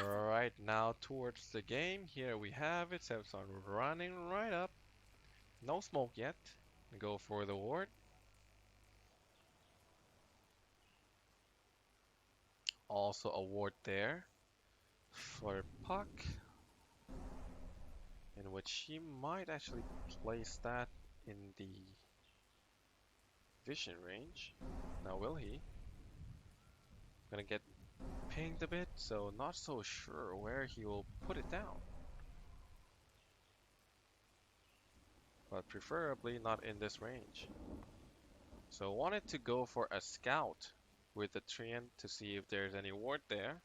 Alright, now towards the game. Here we have it. cefzon running right up. No smoke yet. Go for the ward. Also a ward there for Puck, in which he might actually place that in the vision range. Now will he? Gonna get pinged a bit, so not so sure where he will put it down. But preferably not in this range. So wanted to go for a scout with the treant to see if there's any ward there.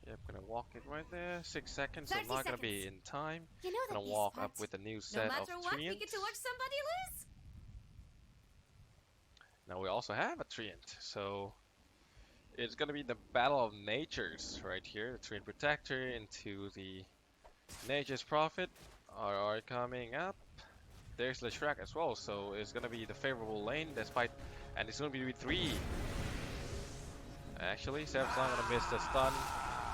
Yep, gonna walk it right there. 6 seconds, so I'm not gonna be in time. You know Gonna walk up with a new set of treant. We get to watch somebody lose. Now we also have a treant, so it's gonna be the battle of natures right here. The treant protector into the nature's prophet. RR coming up. There's the Shrek as well, so it's gonna be the favorable lane despite, and it's gonna be with 3. Actually, cefzon gonna miss the stun.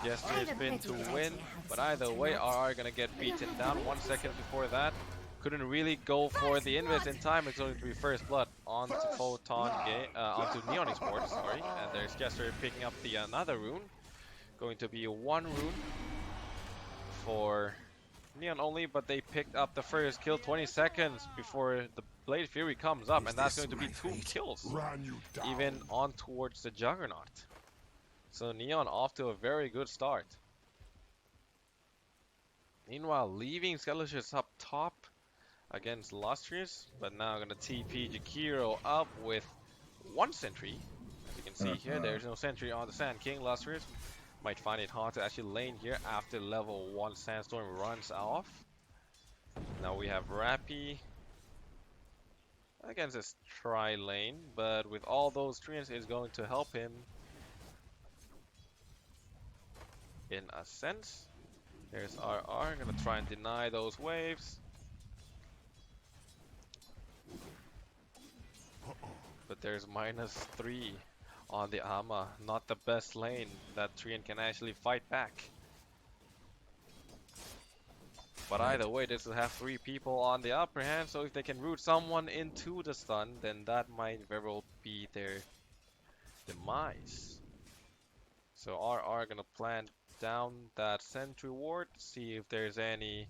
Jester has been to win, but either way, RR gonna get beaten down. 1 second before that, couldn't really go for the invis in time. It's going to be first blood onto Photon onto Neon Esports. Sorry, and there's Jester picking up the another rune. Going to be 1 rune for Neon only, but they picked up the first kill 20 seconds before the Blade Fury comes up, and that's going to be 2 kills, even on towards the Juggernaut. So Neon off to a very good start. Meanwhile, leaving Skadilicious up top against lustrous, but now gonna TP Jakiro up with 1 sentry. As you can see here, there's no sentry on the Sand King. Lustrous might find it hard to actually lane here after level 1 Sandstorm runs off. Now we have Rapy against this tri-lane, but with all those treants, it's going to help him in a sense. There's RR, gonna try and deny those waves. But there's -3 on the Ama, not the best lane that treant can actually fight back. But either way, this will have 3 people on the upper hand, so if they can root someone into the stun, then that might very well be their demise. So RR gonna plant down that sentry ward, see if there's any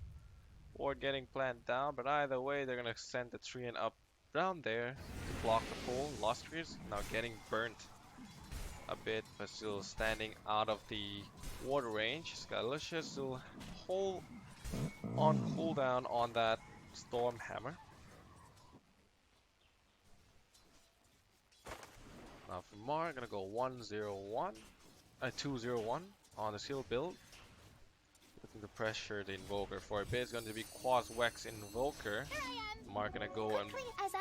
ward getting planted down, but either way, they're gonna send the treant up down there to block the pull. Lustrous now getting burnt a bit, but still standing out of the water range. Skadilicious still hold on cooldown on that Storm Hammer. Now for Marc, gonna go 1-0-1, 2-0-1 on the seal build. Looking to pressure the Invoker for a bit. It's going to be Quas Wex Invoker. Marc gonna go and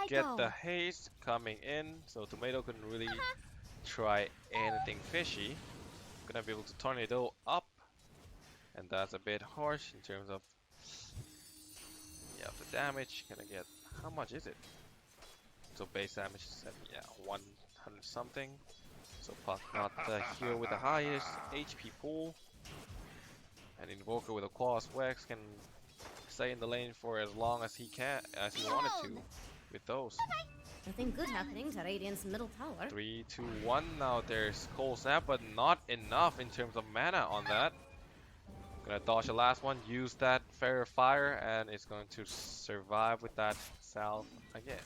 get the haste coming in, so Tomato couldn't really try anything fishy. Gonna be able to tornado up, and that's a bit harsh in terms of the damage. Gonna get, how much is it? So base damage is 100 something. So Puck not here with the highest HP pool, and Invoker with a Quas Wex can stay in the lane for as long as he wanted to with those. Nothing good happening to Radiant's middle tower. 3, 2, 1. Now there's Cold Snap, but not enough in terms of mana on that. Gonna dodge the last one, use that Fairy Fire, and it's going to survive with that salve again.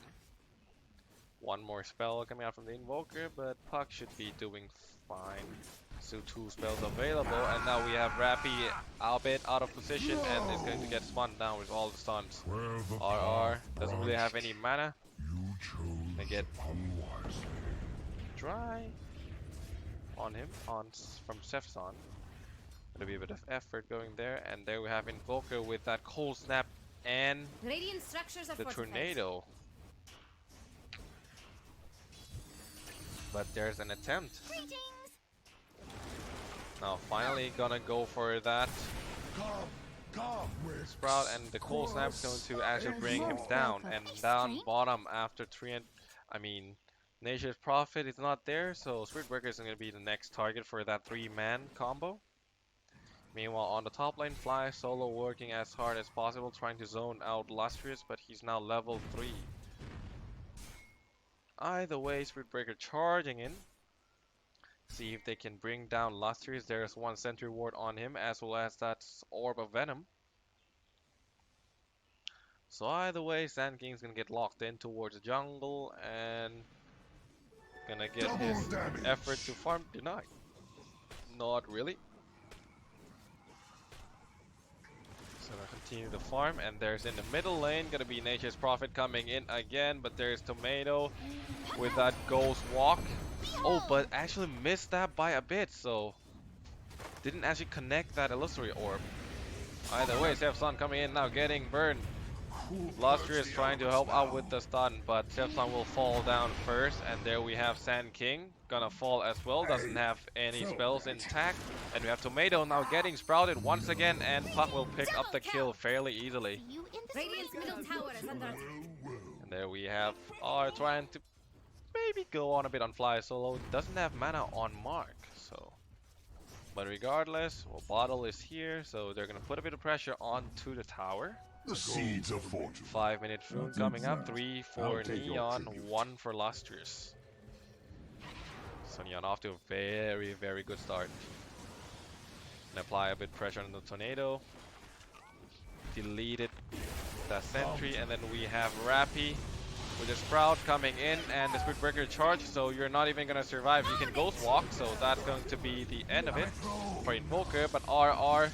1 more spell coming out from the Invoker, but Puck should be doing fine. Still 2 spells available, and now we have Rapy a bit out of position, and it's going to get spun down with all the stuns. RR doesn't really have any mana. They get dry on him from cefzon. Gonna be a bit of effort going there, and there we have Invoker with that Cold Snap and Radiant structures are the tornado. But there's an attempt. Now finally gonna go for that Sprout, and the Cold Snap is going to actually bring him down, and down bottom after treant. I mean, Nature's Prophet is not there, so Spiritbreaker is going to be the next target for that 3-man combo. Meanwhile, on the top lane, Flysolo working as hard as possible, trying to zone out Lustrous, but he's now level 3. Either way, Spiritbreaker charging in. See if they can bring down Lustrous. There's one sentry ward on him, as well as that Orb of Venom. So either way, Sand King's gonna get locked in towards the jungle and gonna get his effort to farm denied. Not really. So gonna continue the farm, and there's in the middle lane gonna be Nature's Prophet coming in again, but there's Tomato with that Ghost Walk. Oh, but actually missed that by a bit, so didn't actually connect that Illusory Orb. Either way, cefzon coming in now, getting burned. Lustrous trying to help out with the stun, but cefzon will fall down first, and there we have Sand King gonna fall as well, doesn't have any spells intact, and we have Tomato now getting sprouted once again, and Puck will pick up the kill fairly easily. Radiant's middle tower is under attack. And there we have R trying to maybe go on a bit on Flysolo, doesn't have mana on Marc, so. But regardless, well, Bottle is here, so they're gonna put a bit of pressure onto the tower. The seeds of fortune. 5-minute Foon coming up, 3 for Neon, 1 for Lustrous. So Neon off to a very, very good start. And apply a bit pressure on the Tornado. Deleted that sentry, and then we have Rapy with the Sprout coming in and the Spiritbreaker charge, so you're not even gonna survive. You can Ghost Walk, so that's going to be the end of it for Invoker, but RR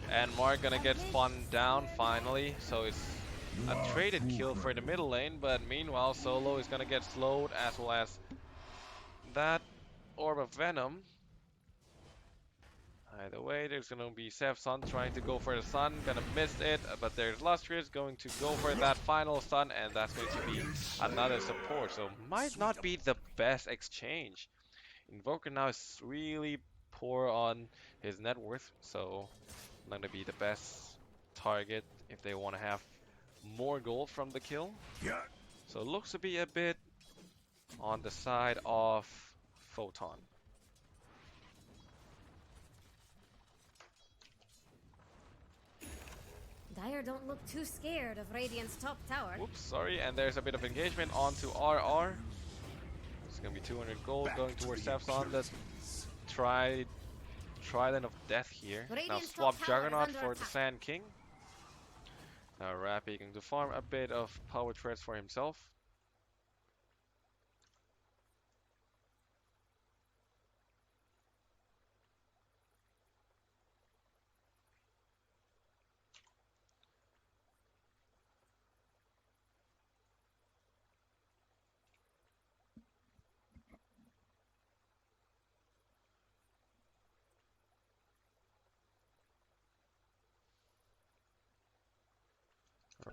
and Marc gonna get spun down finally, so it's a traded kill for the middle lane, but meanwhile Solo is gonna get slowed, as well as that Orb of Venom. Either way, there's gonna be cefzon trying to go for the stun, gonna miss it, but there's Lustrous going to go for that final stun, and that's going to be another support, so might not be the best exchange. Invoker now is really poor on his net worth, so not gonna be the best target if they want to have more gold from the kill. So it looks to be a bit on the side of Photon. Dire don't look too scared of Radiant's top tower. Oops, sorry, and there's a bit of engagement onto RR. It's gonna be 200 gold going towards cefzon. The Trident of Death here. Now swap Juggernaut for the Sand King. Now Rapy going to farm a bit of power threads for himself.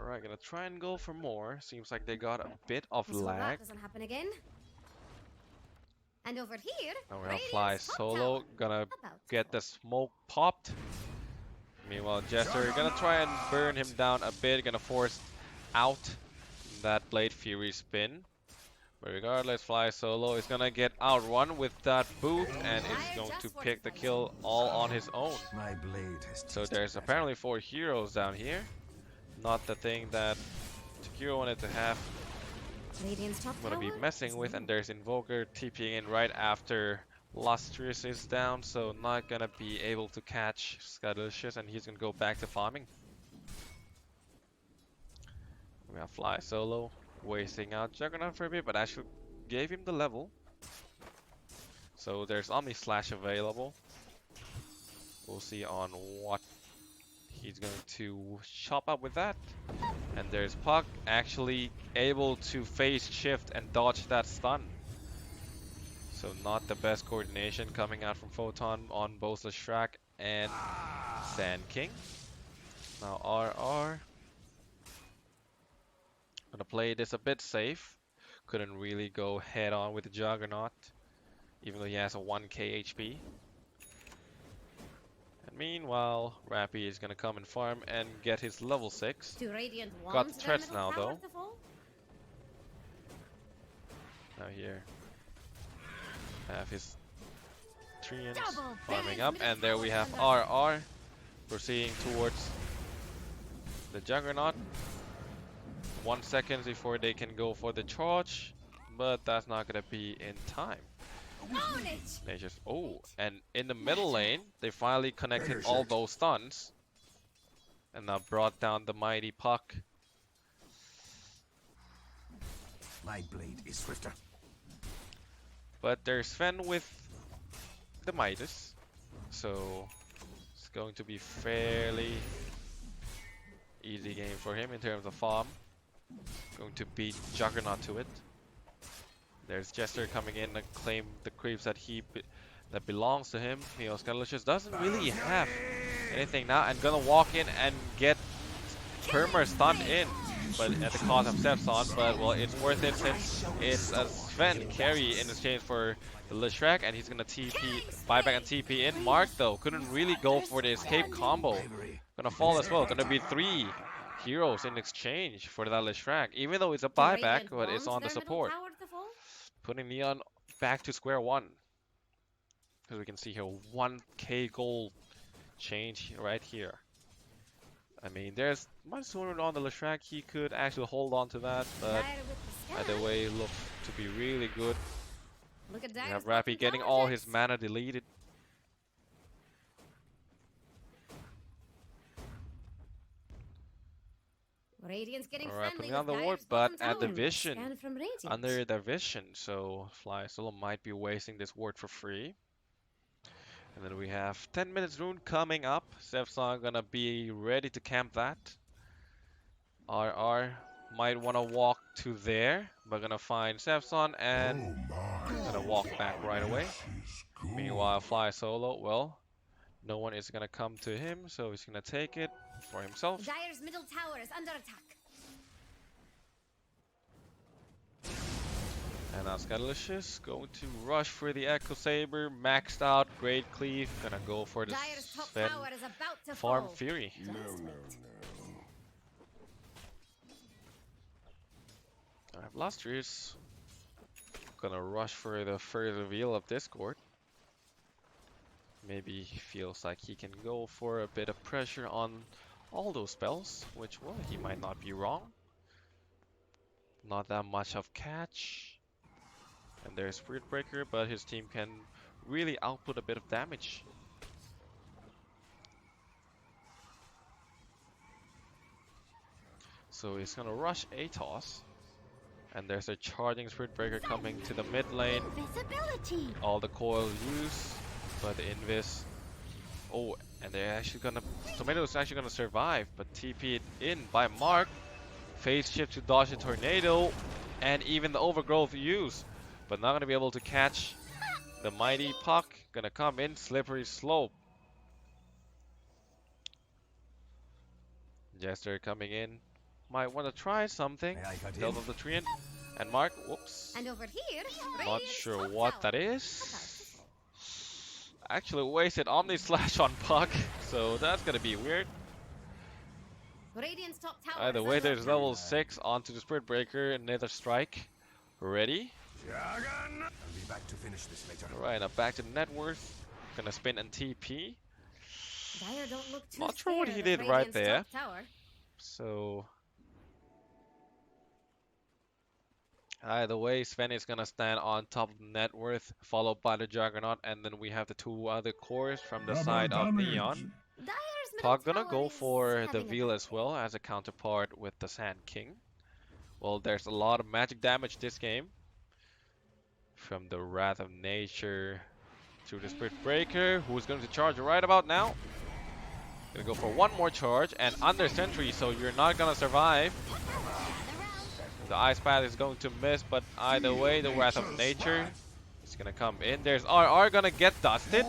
Alright, gonna try and go for more. Seems like they got a bit of So lag. that doesn't happen again. And over here, Now we have Radiant's top Flysolo tower. gonna About get the smoke popped. Meanwhile, Jester gonna try and burn him down a bit, gonna force out that Blade Fury spin. But regardless, Flysolo is gonna get outrun with that boot, and is going to pick the kill all on his own. My blade has So there's apparently 4 heroes down here. Not the thing that Takiro wanted to have. Radiant's top I'm gonna be tower messing is with, and there's Invoker TPing in right after Lustrous is down, so not gonna be able to catch Skadilicious, and he's gonna go back to farming. We have Flysolo wasting out Juggernaut for a bit, but actually gave him the level. So there's Omni Slash available. We'll see on what he's going to chop up with that. And there's Puck actually able to phase shift and dodge that stun. So not the best coordination coming out from Photon on both the Shrek and Sand King. Now RR gonna play this a bit safe. Couldn't really go head on with the Juggernaut, even though he has a 1k HP. And meanwhile, Rapy is gonna come and farm and get his level 6. Do Radiant Got want the their threats middle now, tower though. to fall? Now here, have his treants Double farming bang, up, middle and there we towers have under RR proceeding towards the Juggernaut. 1 second before they can go for the charge, but that's not gonna be in time. Own it! They just and in the middle lane, they finally connected all those stuns, and now brought down the mighty Puck. My blade is swifter. But there's Sven with the Midas, so it's going to be fairly easy game for him in terms of farm. Going to beat Juggernaut to it. There's Jester coming in and claim the creeps that that belongs to him. You know, Skadilicious doesn't really have anything now, and gonna walk in and get perma stunned in, but at the cost of cefzon. But well, it's worth it since it's a Sven carry in exchange for the lustrous, and he's gonna TP, buyback and TP in. Marc though couldn't really go for the escape combo. Gonna fall as well. Gonna be 3 heroes in exchange for that lustrous, even though it's a buyback, but it's on the support. Putting Neon back to square one. Because we can see here 1k gold change right here. I mean, there's much sooner on the lustrous. He could actually hold on to that, but either way, look to be really good. We have Rapy getting all his mana deleted. Radiant's getting Alright, friendly putting on the with ward, Dire's but bottom at the tower. vision, Scan from Radiant. under the vision, so Flysolo might be wasting this ward for free. And then we have 10 minutes rune coming up. cefzon gonna be ready to camp that. RR might wanna walk to there, but gonna find cefzon and gonna walk back right away. Meanwhile, Flysolo, well, no one is gonna come to him, so he's gonna take it for himself. Dire's middle tower is under attack. And now Skadilicious going to rush for the Echo Saber, maxed out, great cleave, gonna go for the Dire's top Sven tower is about to Farm fall. Fury. I have lustrous. Gonna rush for the first reveal of Discord. Maybe he feels like he can go for a bit of pressure on all those spells, which, well, he might not be wrong. Not that much of catch. And there's Spirit Breaker, but his team can really output a bit of damage. So he's gonna rush Atos. And there's a charging Spirit Breaker coming to the mid lane. All the coil used, but the Invis. Oh, and they're actually gonna. Tomato's actually gonna survive, but TP'd in by Marc. Phase shift to dodge the tornado, and even the overgrowth use, but not gonna be able to catch the mighty Puck. Gonna come in, slippery slope. Jester coming in. Might want to try something. Delve of the Treant. And Marc, whoops. And over here, Not Radiant's sure top what tower. that is. Actually wasted Omni Slash on Puck, so that's gonna be weird. Radiant's top tower Either is way, under there's attack. level 6 onto the Spirit Breaker, another strike. Ready? I'll be back to finish this later. Alright, now back to net worth. Gonna spin and TP. Dire don't look too Not sure what he scared did of right Radiant's there. top tower. So either way, Sven is gonna stand on top of net worth, followed by the Juggernaut, and then we have the 2 other cores from the side of Neon. Dire's middle Puck gonna tower go is for the having a Veil bad as day. well as a counterpart with the Sand King. Well, there's a lot of magic damage this game. From the Wrath of Nature to the Spirit Breaker, who's going to charge right about now. Gonna go for one more charge and under Sentry, so you're not gonna survive. The Ice Path is going to miss, but either way, the Wrath of Nature is gonna come in. There's RR gonna get dusted.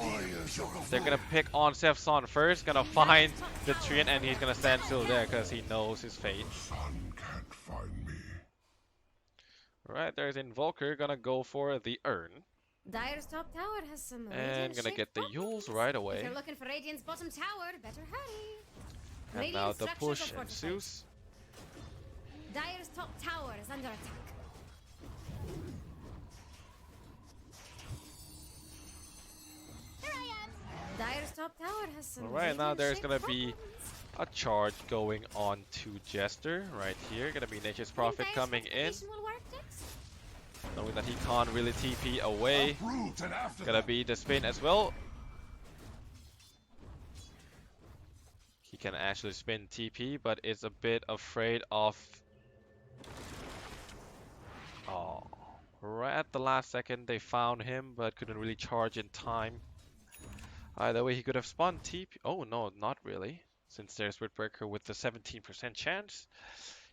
They're gonna pick on cefzon first, gonna find the Treant, and he's gonna stand still there because he knows his fate. Sun can't find me. Alright, there's Invoker gonna go for the Urn. Dire's top tower has some And Radiant gonna shaped get the buttons. Yules right If away. you're looking for Radiant's bottom tower, better hurry. And now Radiant the structures push are fortified. ensues. Dire's top tower is under attack. Dire's top tower has some. Alright, now there's radiant-shaped gonna be problems. a charge going on to Jester right here. Gonna be Nature's Prophet Think Dire's coming in, fortification will work, Dix? knowing that he can't really TP away. Uproot and after Gonna them. be the spin as well. He can actually spin TP, but is a bit afraid of. Oh, right at the last second they found him, but couldn't really charge in time. Either way, he could have spun TP. Oh no, not really. Since there's Windbreaker with the 17% chance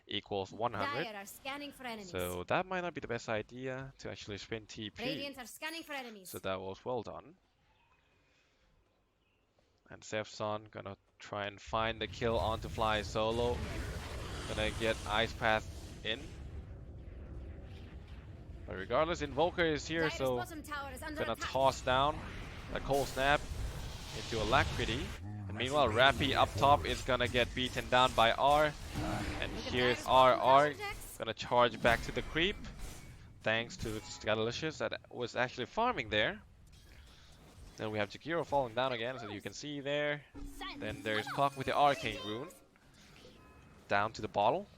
equals 100. Dire are scanning for enemies. So that might not be the best idea to actually spin TP. Radiant are scanning for enemies. So that was well done. And cefzon gonna try and find the kill onto Flysolo. Gonna get Ice Path in. But regardless, Invoker is here, Dire's so bottom tower is under gonna attack. toss down the Cold Snap into Alacrity. And meanwhile, Rapy up top is gonna get beaten down by R. And Look at here's Dire's bottom tower, RR Dex. gonna charge back to the creep. Thanks to Skadilicious that was actually farming there. Then we have Jakiro falling down again, so you can see there. Then there's Puck with the Arcane Rune. Down to the bottle.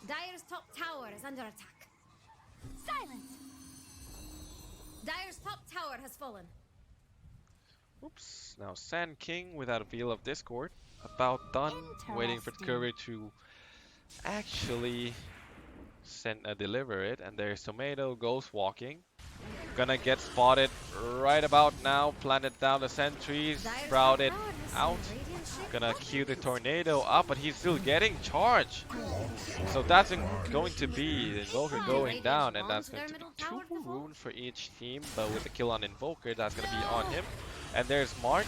Dire's top tower is under attack. Silence! Dire's top tower has fallen. Oops. Now Sand King without a Veil of Discord. About done. Waiting for the courier to actually deliver it. And there's Tomato Ghost walking. Gonna get spotted right about now. Planted down the sentries. Dire's top Sprouted tower has some out. radiant-shaped Gonna problems. cue the tornado up, but he's still getting charged. So that's going to be the Invoker going down, and that's going to be 2 runes for each team. But with the kill on Invoker, that's gonna be on him. And there's Marc.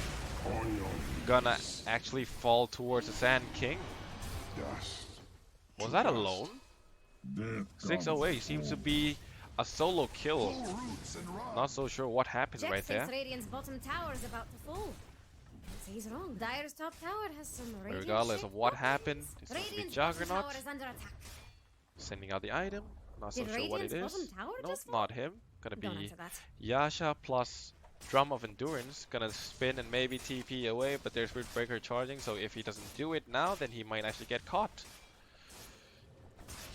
Gonna actually fall towards the Sand King. Was that alone? 608 seems to be a solo kill. Not so sure what happened Jeff right there. thinks Radiant's bottom tower is about to fall. Can't say he's wrong. Dire's top tower has some But radiant regardless of shaped what problems. happened, it's going to be Radiant's bottom Juggernaut tower is under attack. sending out the item. Not so Did sure what it Radiant's is. bottom tower Nope, just fall? not him. Gonna Don't be answer that. Yasha plus Drum of Endurance. Gonna spin and maybe TP away, but there's Windbreaker charging, so if he doesn't do it now, then he might actually get caught.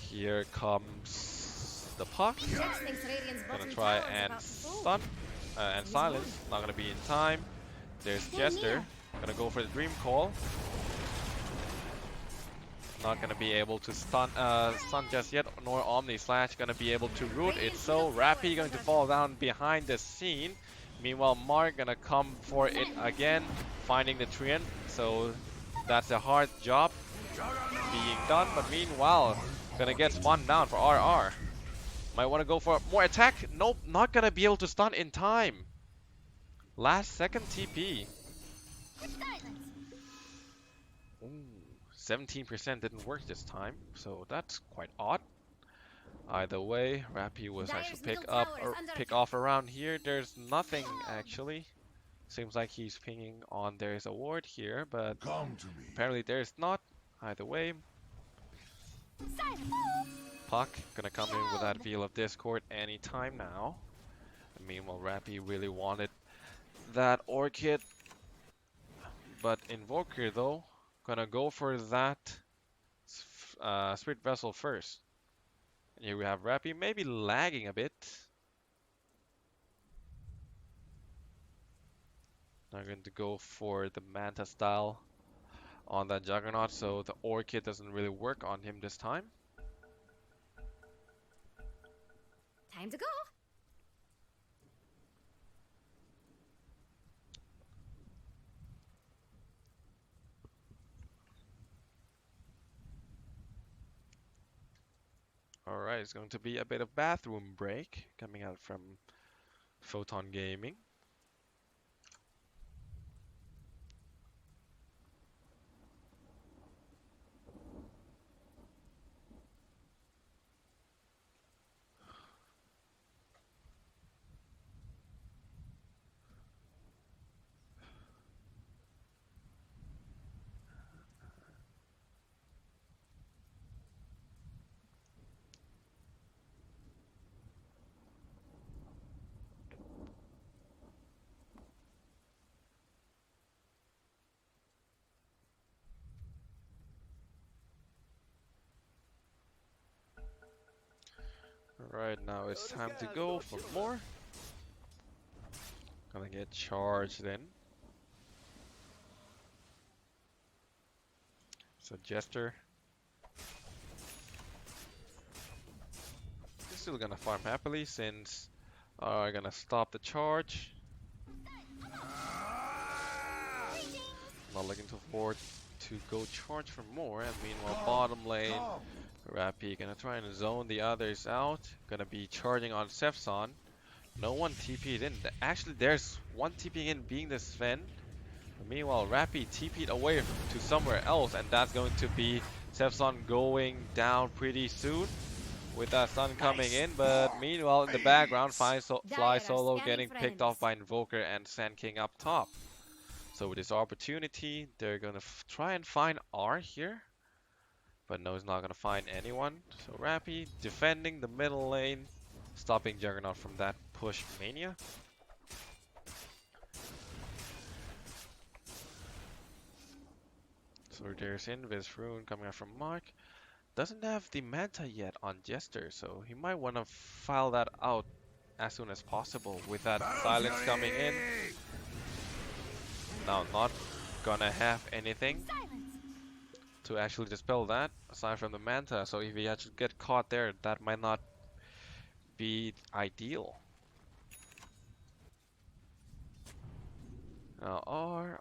Here comes the Puck. Jeff thinks Radiant's bottom Gonna try tower is and about to fall. stun and silence. Not gonna be in time. There's Jester. Gonna go for the Dream Call. Not gonna be able to stun just yet, nor Omni Slash gonna be able to root it. So Rapy going to fall down behind the scene. Meanwhile, Marc gonna come for it again, finding the Treant. So that's a hard job being done. But meanwhile, gonna get spun down for RR. Might want to go for more attack. Nope, not gonna be able to stun in time. Last second TP. Ooh, 17% didn't work this time, so that's quite odd. Either way, Rapy was Dire's actually middle tower is under pick attack. off around here. There's nothing actually. Seems like he's pinging on there's a ward here, but Come to me. apparently there's not. Either way, Puck gonna come in with that Veil of Discord anytime now. And meanwhile, Rapy really wanted that Orchid, but Invoker though gonna go for that Spirit Vessel first. And here we have Rapy maybe lagging a bit. Now going to go for the Manta style on that Juggernaut, so the Orchid doesn't really work on him this time. Time to go. Alright, it's going to be a bit of bathroom break coming out from Photon Gaming. Right now it's time to go for more. Gonna get charged in. So Jester. He's still gonna farm happily since gonna stop the charge. Not looking forward to go charge for more. And meanwhile, bottom lane, Rapy gonna try and zone the others out. Gonna be charging on cefzon. No one TP'd in. Actually, there's one TP'ing in, being the Sven. Meanwhile, Rapy TP'd away to somewhere else, and that's going to be cefzon going down pretty soon with that stun coming in. But meanwhile, in the background, Flysolo getting picked off by Invoker and Sand King up top. So with this opportunity, they're gonna try and find R here. But no, he's not gonna find anyone. So Rapy defending the middle lane, stopping Juggernaut from that push mania. So there's Invis Rune coming out from Marc. Doesn't have the Manta yet on Jester, so he might want to file that out as soon as possible with that silence coming in. Now not gonna have anything to actually dispel that aside from the Manta, so if he actually get caught there, that might not be ideal. Now R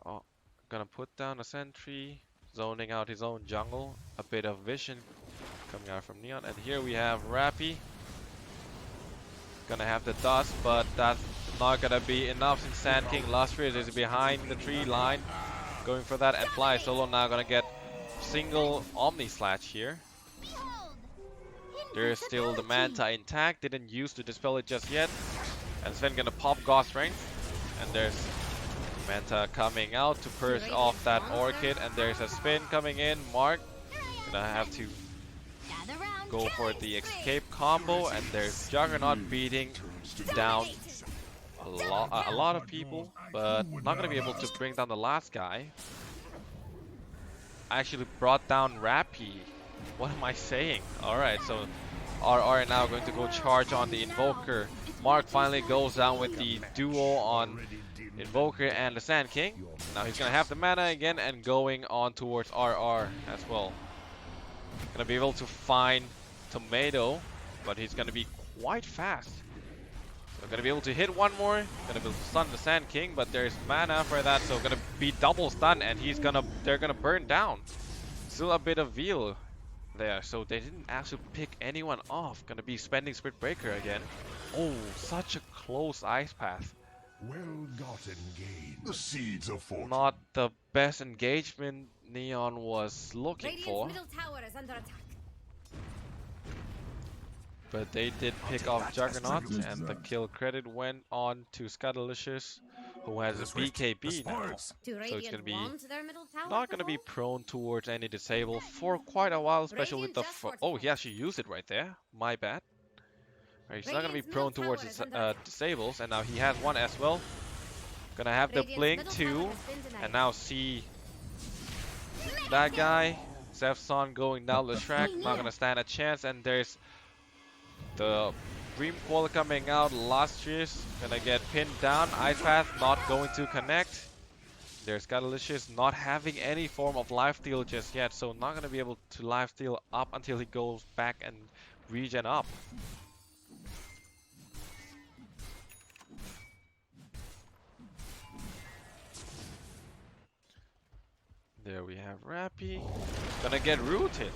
gonna put down a sentry, zoning out his own jungle. A bit of vision coming out from Neon, and here we have Rapy. Gonna have the dust, but that's not gonna be enough since Sand King Lustrous is behind the tree line, going for that, and Flysolo now gonna get single Omni Slash here. There is still the Manta intact, didn't use to dispel it just yet, and Sven gonna pop God Strength, and there's Manta coming out to purge off that Orchid, and there's a spin coming in. Marc gonna have to go for the escape combo, and there's Juggernaut beating down a lot of people, but not gonna be able to bring down the last guy. I actually brought down Rapy. What am I saying? Alright, so RR now going to go charge on the Invoker. Marc finally goes down with the duo on Invoker and the Sand King. Now he's gonna have the mana again and going on towards RR as well. Gonna be able to find Tomato, but he's gonna be quite fast. So gonna be able to hit one more. Gonna be able to stun the Sand King, but there's mana for that, so gonna be double stun, and they're gonna burn down. Still a bit of veal there, so they didn't actually pick anyone off. Gonna be spending Spirit Breaker again. Oh, such a close ice path. Well gotten gain. The seeds of Photon. Not the best engagement Neon was looking for. Middle tower is under attack. But they did pick off Juggernaut, and the kill credit went on to Skadilicious, who has a BKB now. So it's gonna be not gonna be prone towards any disable for quite a while, especially with the oh, he actually used it right there. My bad. Right, he's not gonna be prone towards his disables, and now he has one as well. Gonna have the blink too, and now see that guy, cefzon going down the track, not gonna stand a chance, and there's the Dream Coil coming out. Lustrous gonna get pinned down. Ice Path not going to connect. There's Skadilicious not having any form of lifesteal just yet, so not gonna be able to lifesteal up until he goes back and regen up. There we have Rapy. Gonna get rooted.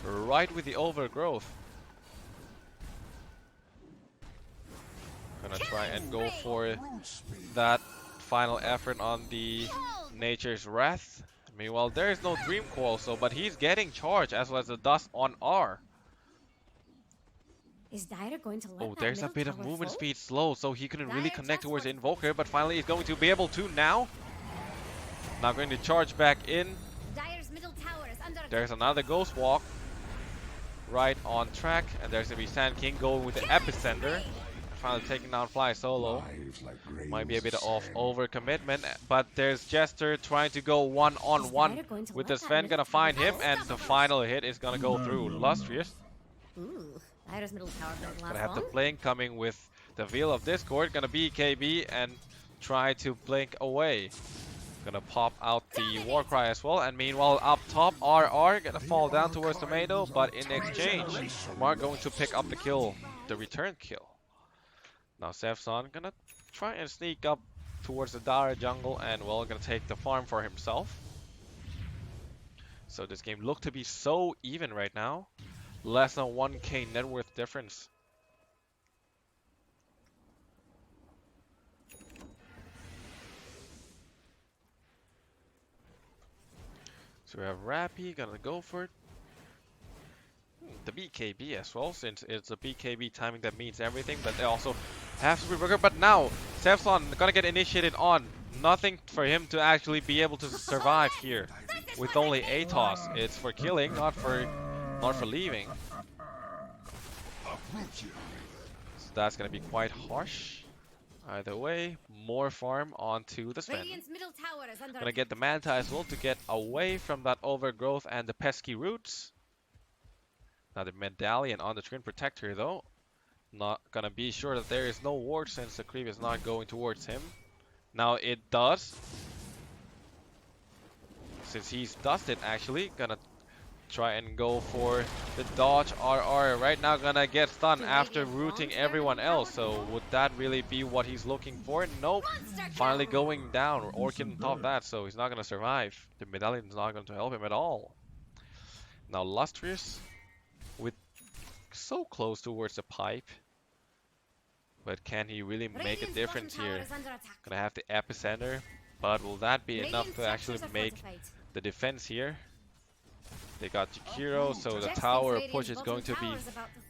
Right with the overgrowth. Gonna try and go for that final effort on the Nature's Wrath. Meanwhile, there is no Dream Coil, so but he's getting charged as well as the dust on R. Is Dire going to let There's a bit of movement speed slow, so he couldn't really connect towards the Invoker, but finally he's going to be able to now. Now going to charge back in. Dire's middle tower is under attack. There's another Ghost Walk right on track, and there's gonna be Sand King going with the Epicenter. Finally taking down Flysolo. Might be a bit of overcommitment, but there's Jester trying to go one-on-one with the Sven. Gonna find him, and the final hit is gonna go through. Lustrous Dire's middle tower doesn't Gonna last have the long. blink coming with the Veil of Discord. Gonna BKB and try to blink away. Gonna pop out the Warcry as well. And meanwhile, up top, RR gonna fall down towards Tomato. But in exchange, Marc going to pick up the kill, the return kill. Now cefzon gonna try and sneak up towards the Dire jungle and well, gonna take the farm for himself. So this game looked to be so even right now. Less than 1k net worth difference. So we have Rapy gonna go for it. The BKB as well, since it's a BKB timing that means everything, but they also have to rework. But now cefzon gonna get initiated on. Nothing for him to actually be able to survive here. With only a toss. It's for killing, not for leaving. So that's gonna be quite harsh. Either way, more farm onto the Sven. Radiant's middle tower is under Gonna get the Manta as well to get away from that overgrowth and the pesky roots. Now the medallion on the Screen Protector though. Not gonna be sure that there is no ward since the creep is not going towards him. Now it does. Since he's dusted actually, gonna try and go for the dodge RR. Right now gonna get stunned after rooting everyone else. So would that really be what he's looking for? Nope. Finally going down. Orchid on top of that, so he's not gonna survive. The medallion is not going to help him at all. Now lustrous with so close towards the pipe. But can he really make a difference here? Gonna have the epicenter. But will that be enough to actually make the defense here? They got Jakiro, so the tower push is going to be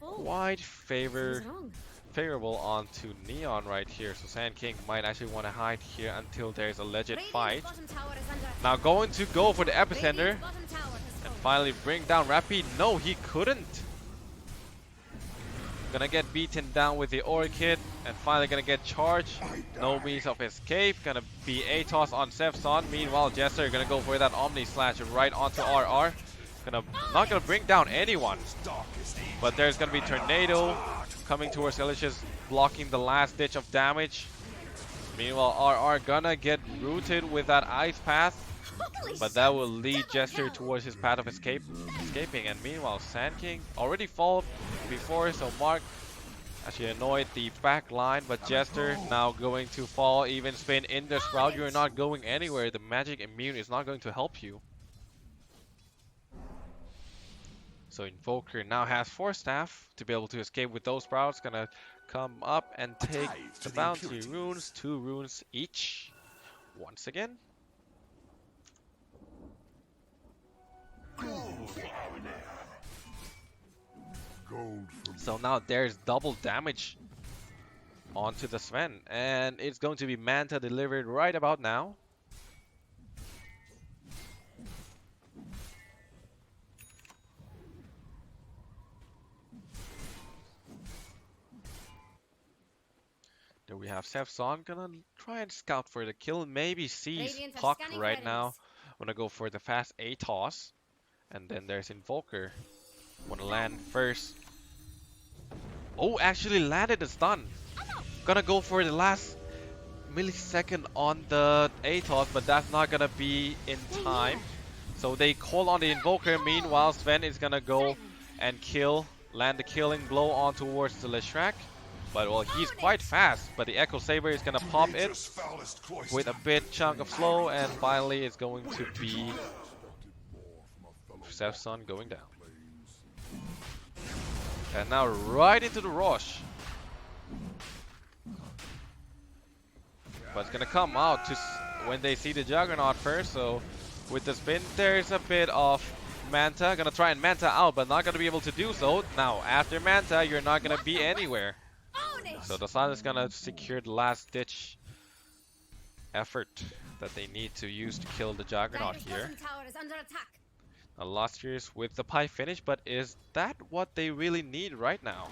quite favorable onto Neon right here. So Sand King might actually want to hide here until there's a legit fight. Now going to go for the epicenter and finally bring down Rapy. No, he couldn't. Gonna get beaten down with the Orchid and finally gonna get charged. No means of escape. Gonna be a toss on cefzon. Meanwhile, Jester gonna go for that Omni Slash right onto RR. Not gonna bring down anyone. But there's gonna be Tornado coming towards Skadilicious, blocking the last ditch of damage. Meanwhile, RR gonna get rooted with that Ice Path. But that will lead Jester towards his path of escaping. And meanwhile, Sand King already fought before, so Marc actually annoyed the back line. But Jester now going to fall, even spin in the Sprout. You're not going anywhere. The magic immune is not going to help you. So Invoker now has 4 staff to be able to escape with those Sprouts. Gonna come up and take the bounty runes, 2 runes each. Once again. So now there's double damage onto the Sven, and it's going to be Manta delivered right about now. There we have cefzon gonna try and scout for the kill, maybe sees Puck right now. Wanna go for the fast A toss. And then there's Invoker. Wanna land first. Oh, actually landed the stun. Gonna go for the last millisecond on the A toss, but that's not gonna be in time. So they call on the Invoker. Meanwhile, Sven is gonna go and land the killing blow on towards the Leshrac. But well, he's quite fast. But the Echo Saber is gonna pop it with a bit chunk of slow, and finally it's going to be cefzon going down. And now right into the Rosh. But it's gonna come out to when they see the Juggernaut first. So with the spin, there's a bit of Manta. Gonna try and Manta out, but not gonna be able to do so. Now after Manta, you're not gonna be anywhere. So the Sun is gonna secure the last ditch effort that they need to use to kill the Juggernaut here. Illustrious with the pie finish, but is that what they really need right now?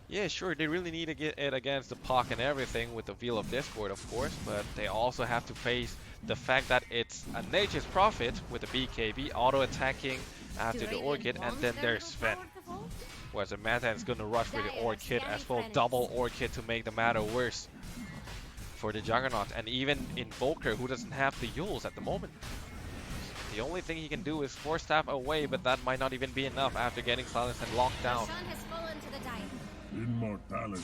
Yeah, sure, they really need to get it against the Puck and everything with the Veil of Discord, of course, but they also have to face the fact that it's a Nature's Prophet with the BKB auto-attacking after the Orchid, and then there's Sven. Whereas the Manta is gonna rush with the Orchid as well, double Orchid to make the matter worse for the Juggernaut. And even Invoker, who doesn't have the Yules at the moment. The only thing he can do is Force Staff away, but that might not even be enough after getting silenced and locked down. Immortality.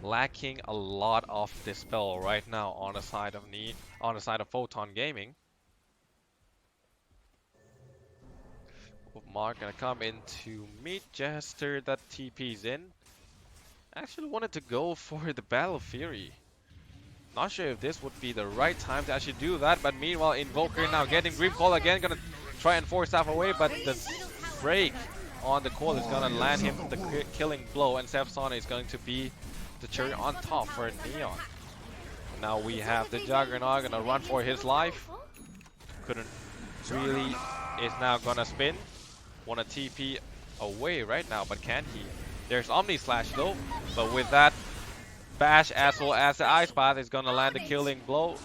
Lacking a lot of Dispel right now on the side of Photon Gaming. Marc gonna come in to meet Jester that TP's in. Actually wanted to go for the Battle Fury. Not sure if this would be the right time to actually do that, but meanwhile Invoker now getting Grim Call again, gonna try and force staff away, but the break on the call is gonna land him the killing blow, and cefzon is going to be the cherry on top for Neon. Now we have the Juggernaut gonna run for his life. Couldn't really, is now gonna spin. Wanna TP away right now, but can he? There's Omni Slash though, but with that bash as well as the Ice Path is gonna land the killing blow.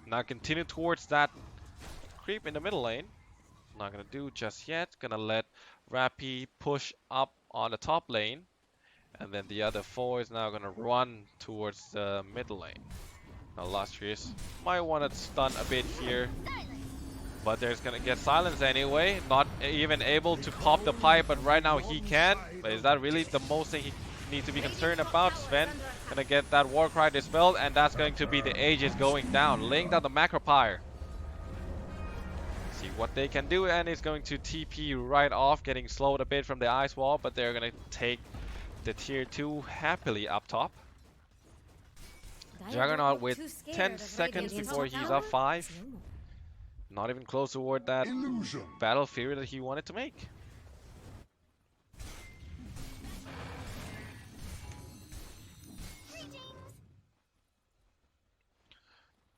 Now continue towards that creep in the middle lane. Not gonna do just yet. Gonna let Rapy push up on the top lane. And then the other four is now gonna run towards the middle lane. Now lustrous might want to stun a bit here. But there's gonna get silence anyway. Not even able to pop the pipe, but right now he can. But is that really the most thing he needs to be concerned about? Sven gonna get that Warcry dispelled, and that's going to be the Aegis going down. Laying down the Macropyre. See what they can do, and it's going to TP right off, getting slowed a bit from the ice wall, but they're gonna take the tier 2 happily up top. Juggernaut with 10 seconds before he's up 5. Not even close toward that Battle Fury that he wanted to make.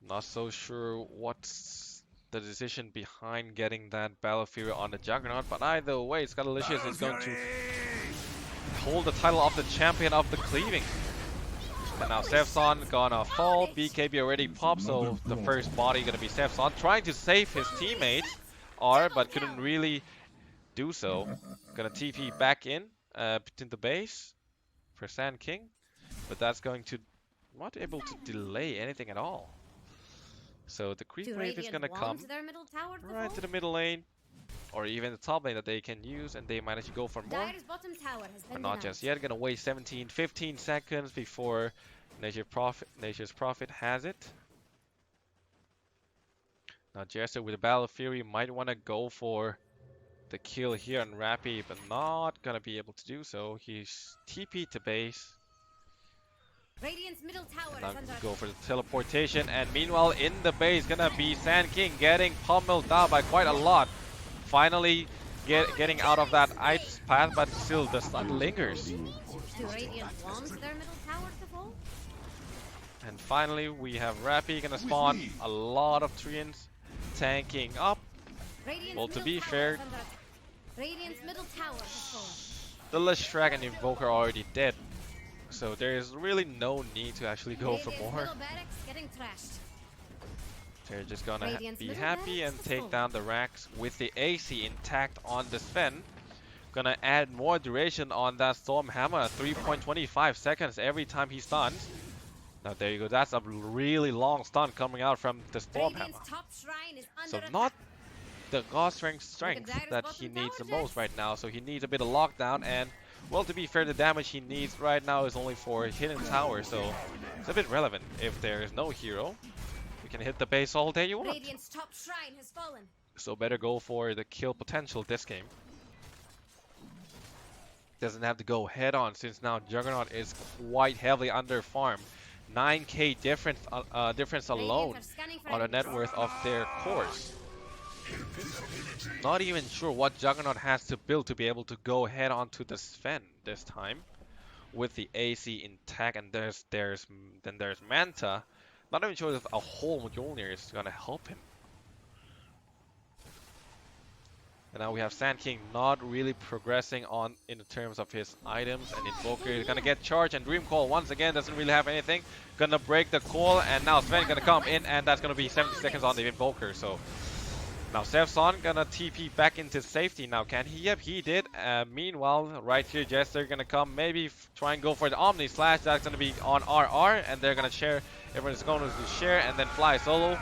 Not so sure what's the decision behind getting that Battle Fury on the Juggernaut, but either way, Skadilicious is going to hold the title of the champion of the cleaving. And now cefzon gonna fall. BKB already popped, so the first body gonna be cefzon, trying to save his teammates, but couldn't really do so. Gonna TP back in the base for Sand King, but that's going to not able to delay anything at all. So the creep wave is gonna come right to the middle lane, or even the top lane that they can use, and they might actually go for more. But not just yet. Gonna wait 15 seconds before Nature's Prophet has it. Now Jester with the Battle Fury might want to go for the kill here on Rapy, but not gonna be able to do so. He's TP to base. Now go for the teleportation, and meanwhile in the base gonna be Sand King getting pummeled down by quite a lot. Finally getting out of that ice path, but still the stun lingers. And finally we have Rapy gonna spawn a lot of Treants tanking up. Well, to be fair, the Leshrac and Invoker are already dead, so there is really no need to actually go for more. They're just gonna be happy and take down the racks with the AC intact on the Sven. Gonna add more duration on that Storm Hammer, 3.25 seconds every time he stuns. Now there you go, that's a really long stun coming out from the Storm Hammer. So not the God strength that he needs the most right now, so he needs a bit of lockdown, and well, to be fair, the damage he needs right now is only for Hidden Tower, so it's a bit relevant. If there is no hero, you can hit the base all day you want. So better go for the kill potential this game. Doesn't have to go head on, since now Juggernaut is quite heavily under farm. 9k difference alone on the net worth of their cores. Not even sure what Juggernaut has to build to be able to go head on to the Sven this time with the AC intact, and there's Manta. Not even sure if a whole Mjolnir is gonna help him. And now we have Sand King not really progressing on in terms of his items, and Invoker is gonna get charged, and Dream Call once again doesn't really have anything. Gonna break the call, and now Sven gonna come in, and that's gonna be 70 seconds on the Invoker. So Now cefzon gonna TP back into safety now. Can he? Yep, he did. Meanwhile, right here, Jester gonna come, maybe try and go for the Omni Slash. That's gonna be on RR, and they're gonna share. Everyone's going to share, and then Flysolo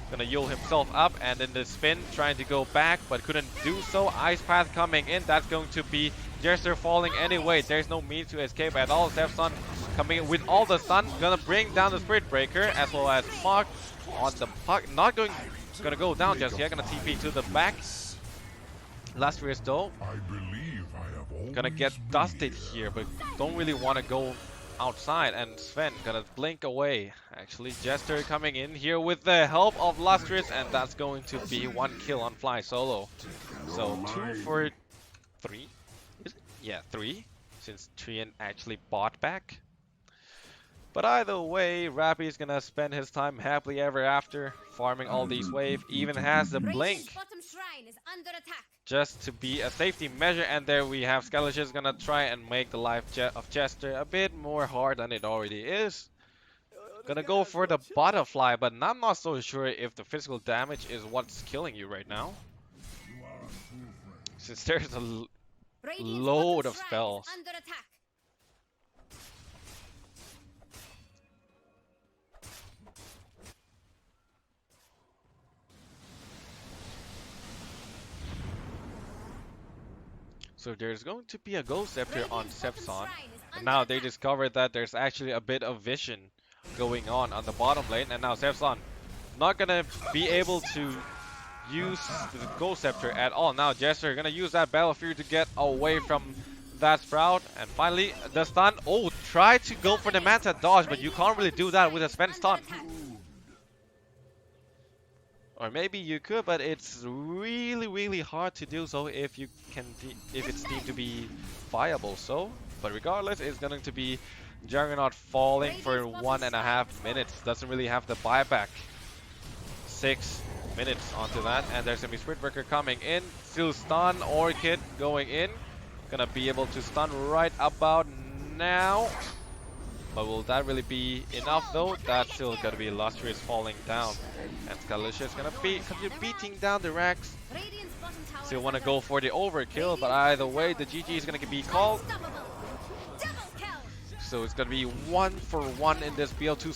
gonna yule himself up, and then the spin, trying to go back, but couldn't do so. Ice Path coming in. That's going to be Jester falling anyway. There's no means to escape at all. cefzon coming in with all the stun, gonna bring down the Spirit Breaker, as well as Marc on the puck. Not gonna go down just yet. Gonna TP to the back. Lustrous though, I believe I have always gonna get dusted here, but don't really want to go outside. And Sven gonna blink away. Actually, Jester coming in here with the help of Lustrous, and that's going to be 1 kill on Flysolo. So 2 for 3. Is it? Yeah, 3, since Trian actually bought back. But either way, Rapy is gonna spend his time happily ever after, farming all these waves. Even has the blink Bottom shrine is under attack. just to be a safety measure. And there we have Skadilicious gonna try and make the life of Jester a bit more hard than it already is. Gonna go for the butterfly, but I'm not so sure if the physical damage is what's killing you right now, since there's a load of spells. Under attack. So there's going to be a Ghost Scepter on cefzon. And now they discovered that there's actually a bit of vision going on the bottom lane. And now cefzon not gonna be able to use the Ghost Scepter at all. Now Jester gonna use that Battle Fury to get away from that Sprout. And finally the stun. Oh, try to go for the Manta dodge, but you can't really do that with a Sven stun. Or maybe you could, but it's really hard to do so if you can, if it's deemed to be viable. So, but regardless, it's going to be Juggernaut falling for 1.5 minutes. Doesn't really have the buyback. 6 minutes onto that, and there's gonna be Spirit Breaker coming in. Still stun. Orchid going in. Gonna be able to stun right about now. But will that really be enough though? That's still gonna be Lustrous falling down. And Skadilicious gonna be beating down the racks. Still wanna go for the overkill, but either way the GG is gonna be called. So it's gonna be 1 for 1 in this BL2